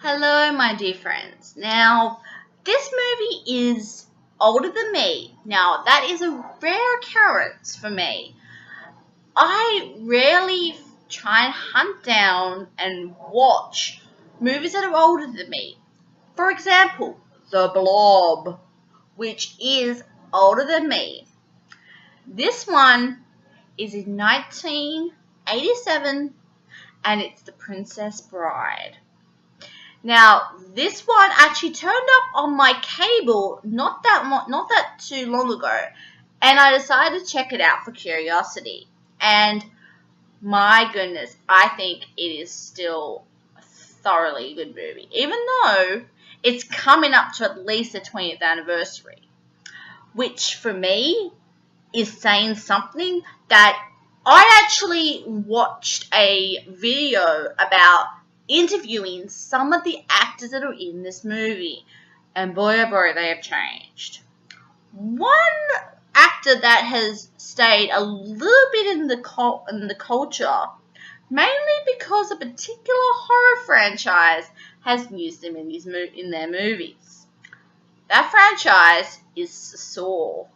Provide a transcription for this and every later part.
Hello, my dear friends. Now, this movie is older than me. Now, that is a rare occurrence for me. I rarely try and hunt down and watch movies that are older than me. For example, The Blob, which is older than me. This one is in 1987 and it's The Princess Bride. Now, this one actually turned up on my cable not that too long ago, and I decided to check it out for curiosity. And my goodness, I think it is still a thoroughly good movie, even though it's coming up to at least the 20th anniversary, which for me is saying something that I actually watched a video about interviewing some of the actors that are in this movie, and boy oh boy, they have changed. One actor that has stayed a little bit in the culture, mainly because a particular horror franchise has used them in their movies. That franchise is Saw,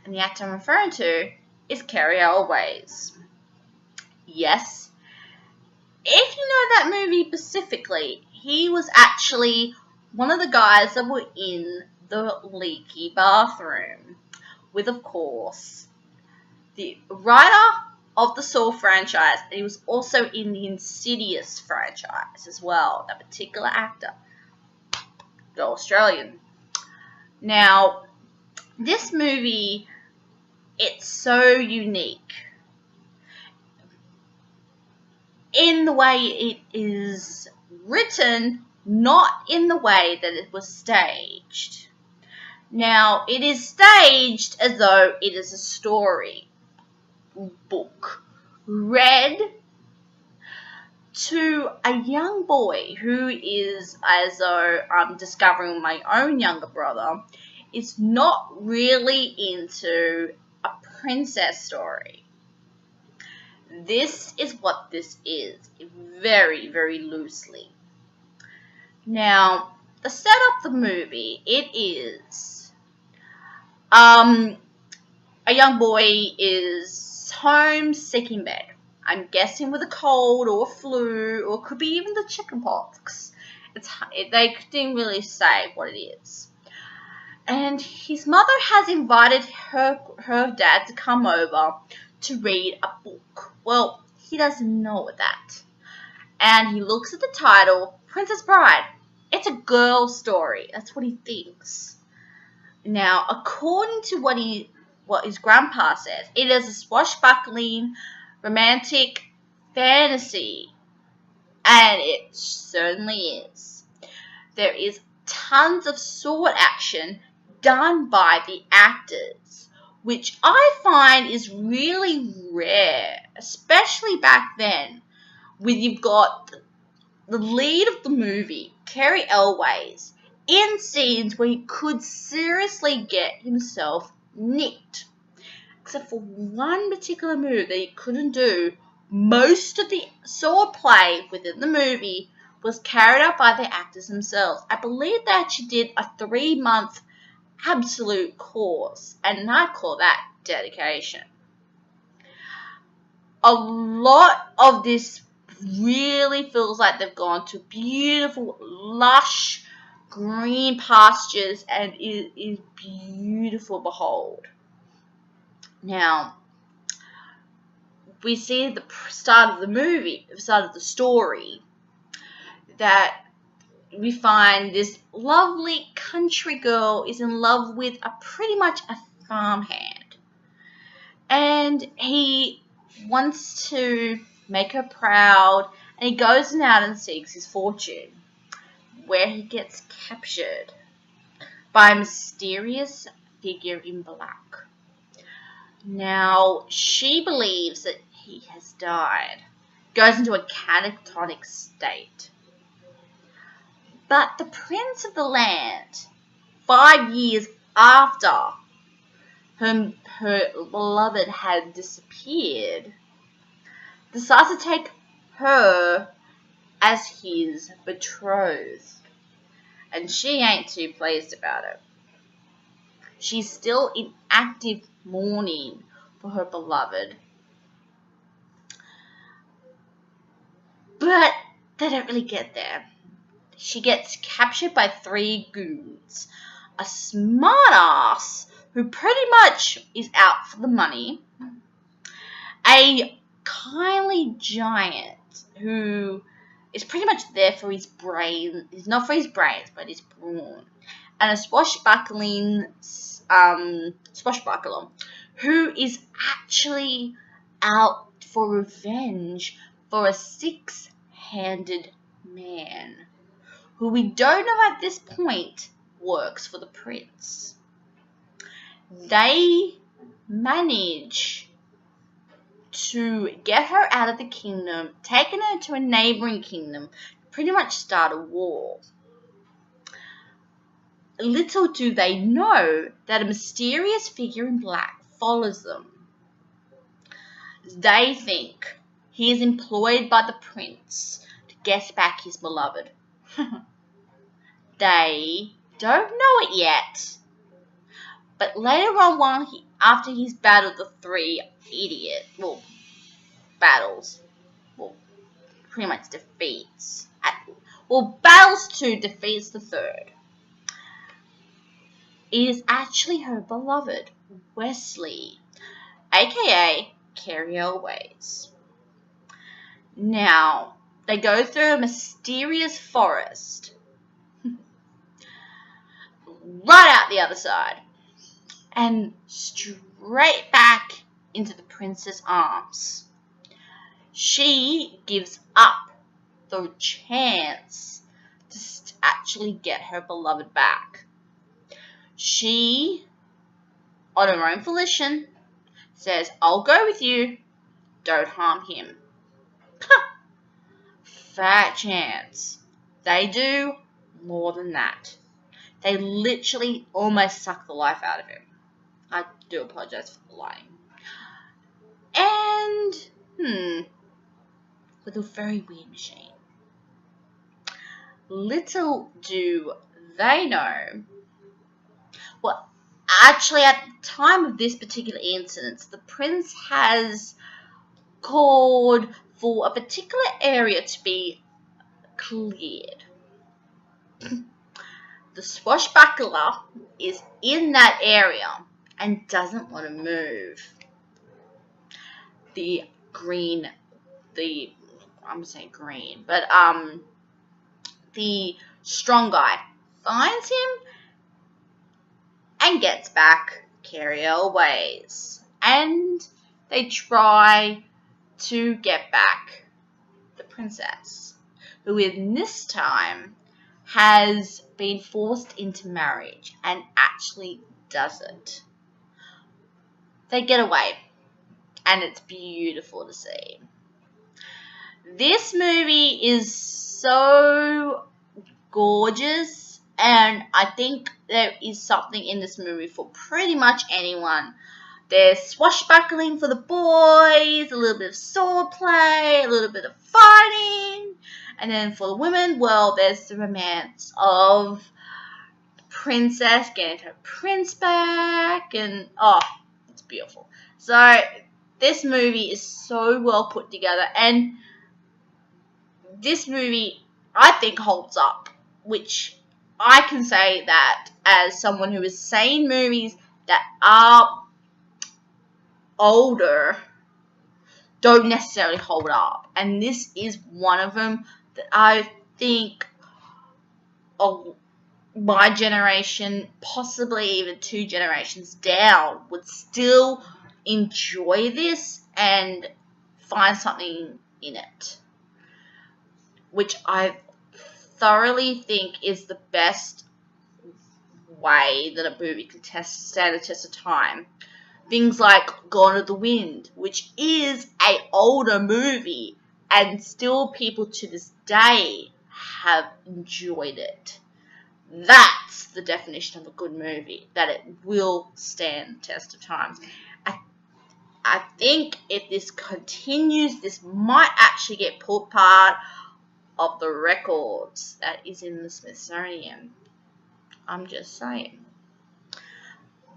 and the actor I'm referring to is Cary Elwes. Yes, if you know that movie specifically, he was actually one of the guys that were in the leaky bathroom with, of course, the writer of the Saw franchise, and he was also in the Insidious franchise as well, that particular actor, the Australian. Now, this movie, it's so unique in the way it is written, not in the way that it was staged. Now, it is staged as though it is a story book read to a young boy who is, as though I'm discovering my own younger brother, is not really into a princess story. This is what this is, very, very loosely. Now, the setup of the movie, it is a young boy is home sick in bed. I'm guessing with a cold or a flu, or it could be even the chickenpox. They didn't really say what it is. And his mother has invited her dad to come over to read a book. Well, he doesn't know that. And he looks at the title, Princess Bride. It's a girl story. That's what he thinks. Now, according to what his grandpa says, it is a swashbuckling, romantic fantasy. And it certainly is. There is tons of sword action done by the actors, which I find is really rare, especially back then, when you've got the lead of the movie, Cary Elwes, in scenes where he could seriously get himself nicked. Except for one particular move that he couldn't do, most of the sword play within the movie was carried out by the actors themselves. I believe they actually did a 3-month absolute course, and I call that dedication. A lot of this really feels like they've gone to beautiful, lush, green pastures, and it is beautiful to behold. Now, we see at the start of the movie, the start of the story, that we find this lovely country girl is in love with pretty much a farmhand. And he wants to make her proud, and he goes out and seeks his fortune, where he gets captured by a mysterious figure in black. Now, she believes that he has died, goes into a catatonic state. But the prince of the land, 5 years after her beloved had disappeared, decides to take her as his betrothed. And she ain't too pleased about it. She's still in active mourning for her beloved. But they don't really get there. She gets captured by 3 goons. A smartass who pretty much is out for the money. A kindly giant who is pretty much there for his brain. He's not for his brains, but his brawn. And a swashbuckler who is actually out for revenge for a 6-handed man who we don't know at this point works for the prince. They manage to get her out of the kingdom, taking her to a neighboring kingdom, pretty much start a war. Little do they know that a mysterious figure in black follows them. They think he is employed by the prince to get back his beloved. They don't know it yet. But later on, after he's battled the 3 pretty much defeats. Battles 2, defeats the 3rd. It is actually her beloved, Wesley, aka Carrie Elways. Now, they go through a mysterious forest, right out the other side, and straight back into the prince's arms. She gives up the chance to actually get her beloved back. She, on her own volition, says, "I'll go with you, don't harm him." Fat chance. They do more than that. They literally almost suck the life out of him. I do apologize for the lying. And, with a very weird machine. Little do they know. Well, actually, at the time of this particular incident, the prince has called for a particular area to be cleared. The swashbuckler is in that area and doesn't want to move. The strong guy finds him and gets back Carrie Elways. And they try to get back the princess, who in this time has been forced into marriage and actually does it. They get away, and it's beautiful to see. This movie is so gorgeous, and I think there is something in this movie for pretty much anyone. There's swashbuckling for the boys, a little bit of sword play, a little bit of fighting, and then for the women, well, there's the romance of the princess getting her prince back, and it's beautiful. So this movie is so well put together, and this movie, I think, holds up, which I can say that as someone who has seen movies that are older don't necessarily hold up, and this is one of them that I think of my generation, possibly even 2 generations down, would still enjoy this and find something in it, which I thoroughly think is the best way that a movie can stand the test of time. Things like Gone with the Wind, which is an older movie, and still people to this day have enjoyed it. That's the definition of a good movie, that it will stand the test of time. I think if this continues, this might actually get put part of the records that is in the Smithsonian. I'm just saying.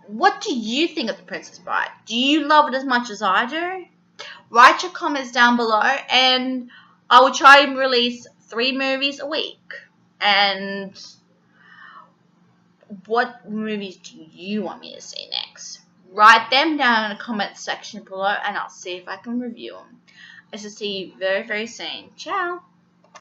What do you think of The Princess Bride? Do you love it as much as I do? Write your comments down below, and I will try and release 3 movies a week. And what movies do you want me to see next? Write them down in the comments section below, and I'll see if I can review them. I shall see you very, very soon. Ciao!